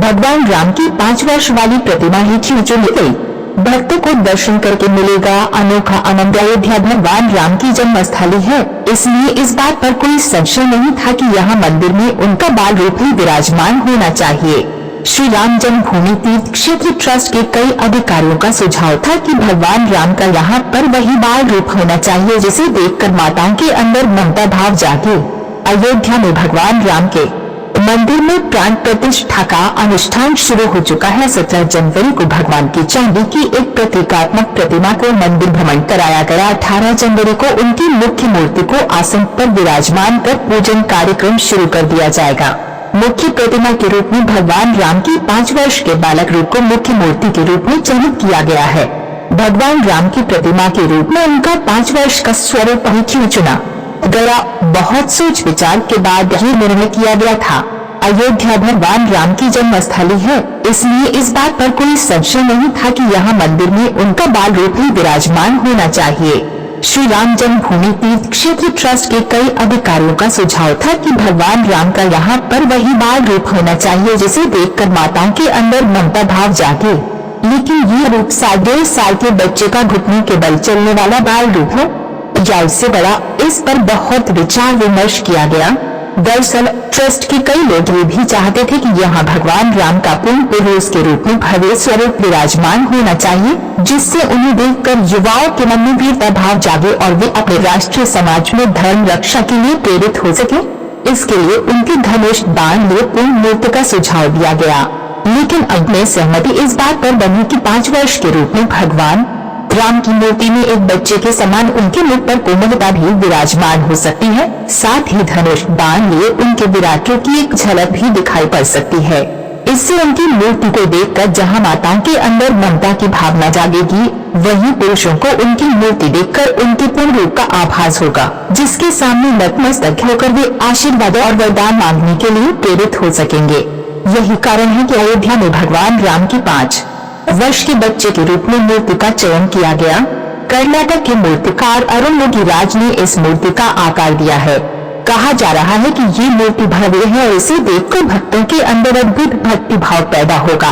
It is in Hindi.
भगवान राम की 5 वर्ष वाली प्रतिमा ही चुनी गई। भक्तों को दर्शन करके मिलेगा अनोखा आनंद। अयोध्या भगवान राम की जन्मस्थली है, इसलिए इस बात पर कोई संशय नहीं था कि यहाँ मंदिर में उनका बाल रूप ही विराजमान होना चाहिए। श्री राम जन्मभूमि तीर्थ क्षेत्र ट्रस्ट के कई अधिकारियों का सुझाव था कि भगवान राम का यहाँ पर वही बाल रूप होना चाहिए जिसे देखकर माताओं के अंदर ममता भाव जागे। अयोध्या में भगवान राम के मंदिर में प्राण प्रतिष्ठा का अनुष्ठान शुरू हो चुका है। 17 जनवरी को भगवान की चांदी की एक प्रतीकात्मक प्रतिमा को मंदिर भ्रमण कराया गया। 18 जनवरी को उनकी मुख्य मूर्ति को आसन पर विराजमान कर पूजन कार्यक्रम शुरू कर दिया जाएगा। मुख्य प्रतिमा के रूप में भगवान राम की 5 वर्ष के बालक रूप को मुख्य मूर्ति के रूप में चयनित किया गया है। भगवान राम की प्रतिमा के रूप में उनका 5 वर्ष का स्वरूप ही क्यों चुना गया? बहुत सोच विचार के बाद ये निर्णय किया गया था। अयोध्या भगवान राम की जन्मस्थली है, इसलिए इस बात पर कोई संशय नहीं था कि यहाँ मंदिर में उनका बाल रूप ही विराजमान होना चाहिए। श्री राम जन्मभूमि तीर्थ क्षेत्र ट्रस्ट के कई अधिकारियों का सुझाव था कि भगवान राम का यहाँ पर वही बाल रूप होना चाहिए जिसे देखकर माताओं के अंदर ममता भाव जागे। लेकिन ये रूप 1.5 साल के बच्चे का घुटने के बल चलने वाला बाल रूप हो या इससे बड़ा, इस पर बहुत विचार विमर्श किया गया। दरअसल ट्रस्ट के कई लोग ये भी चाहते थे कि यहाँ भगवान राम का पूर्ण पुरुष के रूप में भव्य स्वरूप विराजमान होना चाहिए, जिससे उन्हें देखकर युवाओं के मन में वीरता भाव जागे और वे अपने राष्ट्रीय समाज में धर्म रक्षा के लिए प्रेरित हो सके। इसके लिए उनके धनुष बाण लिए पूर्ण मूर्ति का सुझाव दिया गया, लेकिन अब में सहमति इस बात पर बनी कि 5 वर्ष के रूप में भगवान राम की मूर्ति में एक बच्चे के समान उनके मुख पर कोमलता भी विराजमान हो सकती है। साथ ही धनुष बाण लिए उनके विराट रूप की एक झलक भी दिखाई पड़ सकती है। इससे उनकी मूर्ति को देखकर जहां माताओं के अंदर ममता की भावना जागेगी, वहीं पुरुषों को उनकी मूर्ति देखकर उनके पूर्ण रूप का आभास होगा, जिसके सामने नतमस्तक होकर वे आशीर्वाद और वरदान मांगने के लिए प्रेरित हो सकेंगे। यही कारण है कि अयोध्या में भगवान राम की 5 वर्ष के बच्चे के रूप में मूर्ति का चयन किया गया। कर्नाटक के मूर्तिकार अरुण योगीराज ने इस मूर्ति का आकार दिया है। कहा जा रहा है कि ये मूर्ति भव्य है और इसे देखकर भक्तों के अंदर अद्भुत भक्ति भाव पैदा होगा।